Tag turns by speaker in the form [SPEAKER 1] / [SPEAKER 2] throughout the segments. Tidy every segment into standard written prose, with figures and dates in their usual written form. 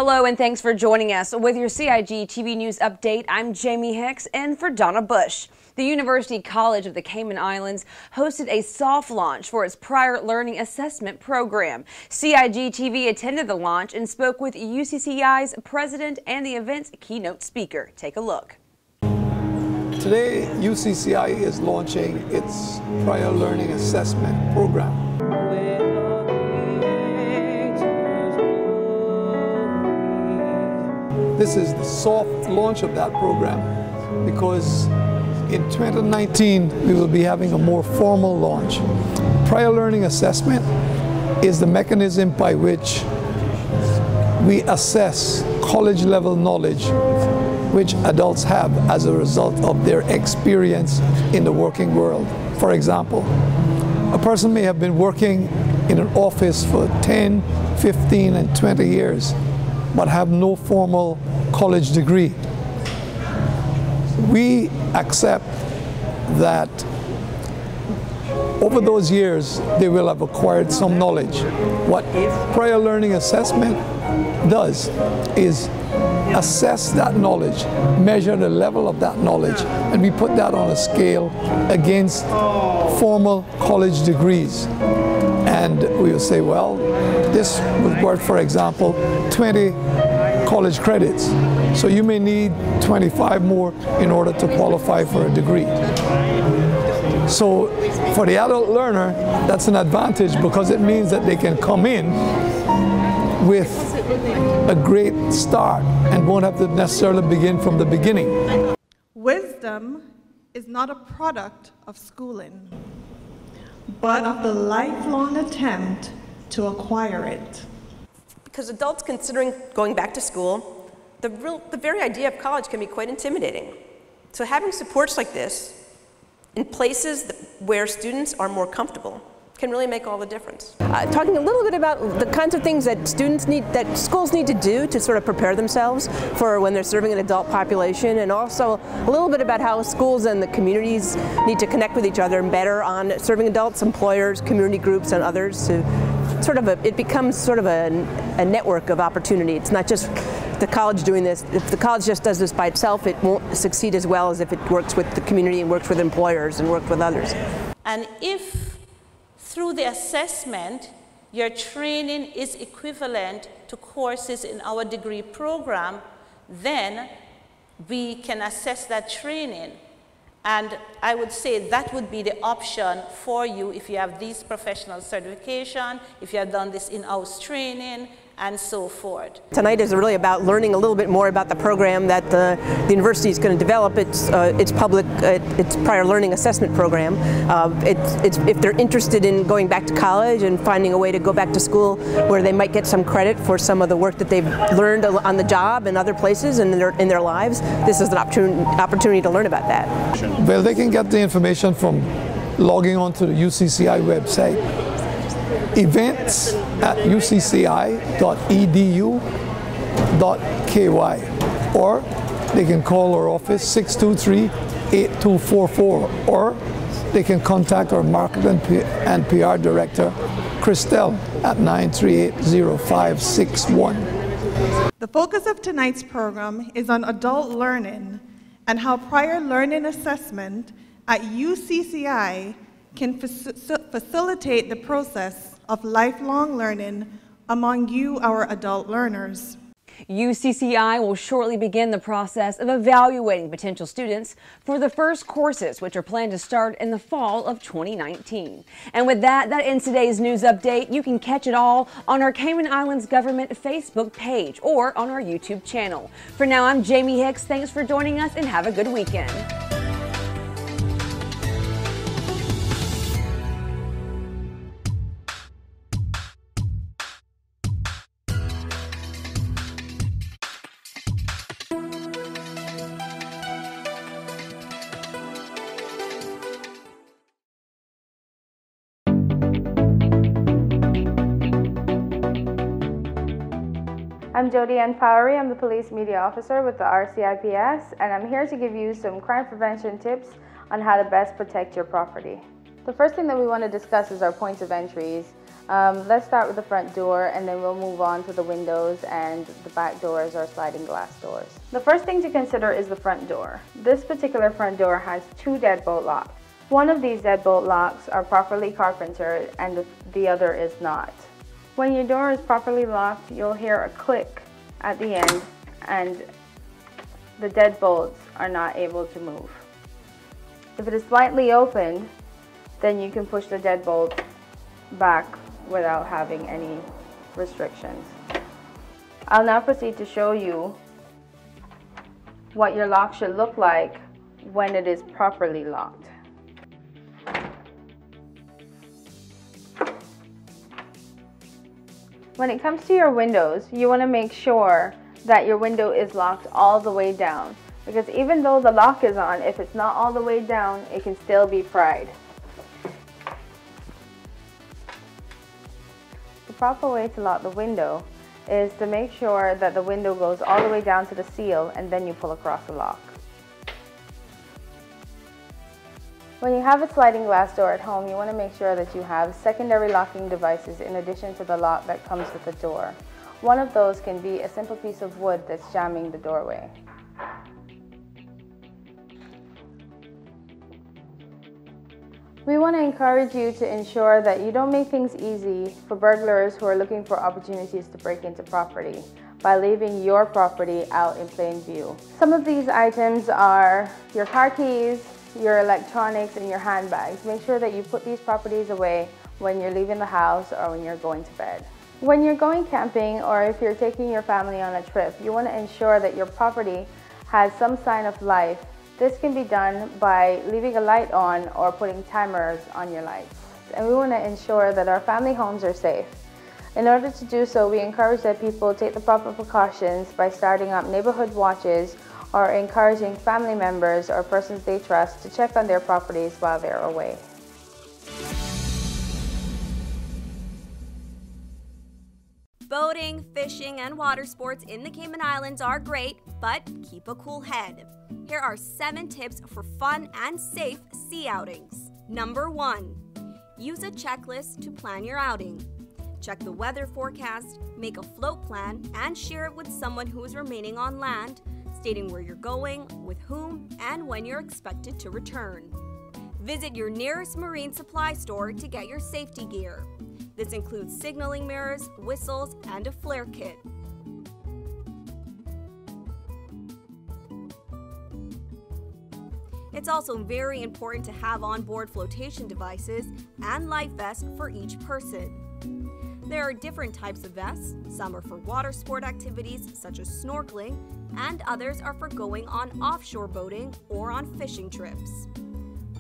[SPEAKER 1] Hello and thanks for joining us. With your CIGTV News Update, I'm Jamie Hicks in for Donna Bush. The University College of the Cayman Islands hosted a soft launch for its prior learning assessment program. CIGTV attended the launch and spoke with UCCI's president and the event's keynote speaker. Take a look.
[SPEAKER 2] Today, UCCI is launching its prior learning assessment program. This is the soft launch of that program because in 2019 we will be having a more formal launch. Prior learning assessment is the mechanism by which we assess college level knowledge which adults have as a result of their experience in the working world. For example, a person may have been working in an office for 10, 15, and 20 years but have no formal college degree. We accept that over those years they will have acquired some knowledge. What prior learning assessment does is assess that knowledge, measure the level of that knowledge, and we put that on a scale against formal college degrees. And we will say, well, this was worth, for example, 20 college credits. So you may need 25 more in order to qualify for a degree. So for the adult learner, that's an advantage because it means that they can come in with a great start and won't have to necessarily begin from the beginning.
[SPEAKER 3] Wisdom is not a product of schooling, but of the lifelong attempt to acquire it.
[SPEAKER 4] Because adults considering going back to school, the very idea of college can be quite intimidating. So having supports like this in places where students are more comfortable can really make all the difference.
[SPEAKER 5] Talking a little bit about the kinds of things that schools need to do to sort of prepare themselves for when they're serving an adult population, and also a little bit about how schools and the communities need to connect with each other better on serving adults, employers, community groups, and others to it becomes sort of a network of opportunity. It's not just the college doing this. If the college just does this by itself, it won't succeed as well as if it works with the community and works with employers and works with others.
[SPEAKER 6] And if through the assessment, your training is equivalent to courses in our degree program, then we can assess that training. And I would say that would be the option for you if you have these professional certification, if you have done this in-house training, and so forth.
[SPEAKER 5] Tonight is really about learning a little bit more about the program that the university is going to develop. Its prior learning assessment program. If they're interested in going back to college and finding a way to go back to school where they might get some credit for some of the work that they've learned on the job and other places in their lives, this is an opportunity to learn about that.
[SPEAKER 2] Well, they can get the information from logging on to the UCCI website. Events at ucci.edu.ky, or they can call our office 623-8244, or they can contact our marketing and PR director Christelle at 938-0561.
[SPEAKER 3] The focus of tonight's program is on adult learning and how prior learning assessment at UCCI can facilitate the process of lifelong learning among you, our adult learners.
[SPEAKER 1] UCCI will shortly begin the process of evaluating potential students for the first courses, which are planned to start in the fall of 2019. And with that ends today's news update. You can catch it all on our Cayman Islands Government Facebook page or on our YouTube channel. For now, I'm Jamie Hicks. Thanks for joining us and have a good weekend.
[SPEAKER 7] I'm Jody Ann Powery. I'm the Police Media Officer with the RCIPS, and I'm here to give you some crime prevention tips on how to best protect your property. The first thing that we want to discuss is our points of entries. Let's start with the front door, and then we'll move on to the windows and the back doors or sliding glass doors. The first thing to consider is the front door. This particular front door has 2 deadbolt locks. One of these deadbolt locks are properly carpentered and the other is not. When your door is properly locked, you'll hear a click at the end and the deadbolts are not able to move. If it is slightly opened, then you can push the deadbolt back without having any restrictions. I'll now proceed to show you what your lock should look like when it is properly locked. When it comes to your windows, you want to make sure that your window is locked all the way down, because even though the lock is on, if it's not all the way down, it can still be pried. The proper way to lock the window is to make sure that the window goes all the way down to the seal and then you pull across the lock. When you have a sliding glass door at home, you want to make sure that you have secondary locking devices in addition to the lock that comes with the door. One of those can be a simple piece of wood that's jamming the doorway. We want to encourage you to ensure that you don't make things easy for burglars who are looking for opportunities to break into property by leaving your property out in plain view. Some of these items are your car keys, your electronics, and your handbags. Make sure that you put these properties away when you're leaving the house or when you're going to bed. When you're going camping or if you're taking your family on a trip, you want to ensure that your property has some sign of life. This can be done by leaving a light on or putting timers on your lights. And we want to ensure that our family homes are safe. In order to do so, we encourage that people take the proper precautions by starting up neighborhood watches or encouraging family members or persons they trust to check on their properties while they're away.
[SPEAKER 8] Boating, fishing, and water sports in the Cayman Islands are great, but keep a cool head. Here are 7 tips for fun and safe sea outings. Number 1. Use a checklist to plan your outing. Check the weather forecast, make a float plan, and share it with someone who is remaining on land, stating where you're going, with whom, and when you're expected to return. Visit your nearest marine supply store to get your safety gear. This includes signaling mirrors, whistles, and a flare kit. It's also very important to have onboard flotation devices and life vests for each person. There are different types of vests. Some are for water sport activities such as snorkeling, and others are for going on offshore boating or on fishing trips.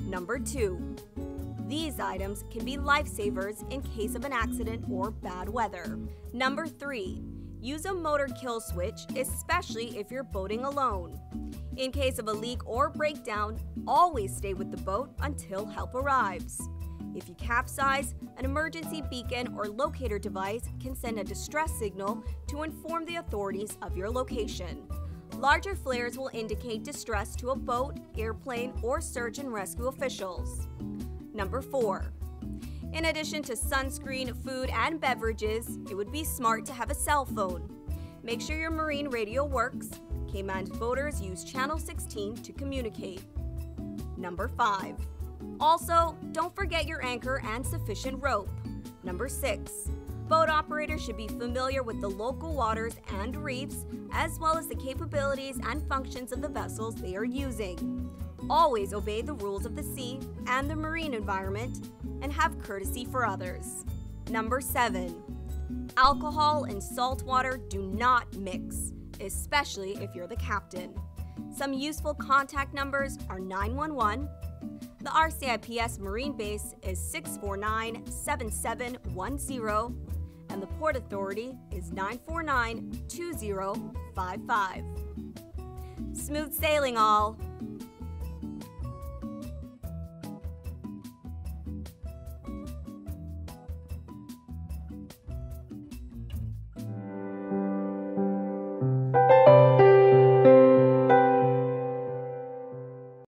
[SPEAKER 8] Number 2. These items can be lifesavers in case of an accident or bad weather. Number 3. Use a motor kill switch, especially if you're boating alone. In case of a leak or breakdown, always stay with the boat until help arrives. If you capsize, an emergency beacon or locator device can send a distress signal to inform the authorities of your location. Larger flares will indicate distress to a boat, airplane, or search and rescue officials. Number 4. In addition to sunscreen, food, and beverages, it would be smart to have a cell phone. Make sure your marine radio works. Cayman boaters use channel 16 to communicate. Number 5. Also, don't forget your anchor and sufficient rope. Number 6. Boat operators should be familiar with the local waters and reefs, as well as the capabilities and functions of the vessels they are using. Always obey the rules of the sea and the marine environment, and have courtesy for others. Number 7. Alcohol and salt water do not mix, especially if you're the captain. Some useful contact numbers are 911. The RCIPS Marine Base is 649-7710, and the Port Authority is 949-2055. Smooth sailing all!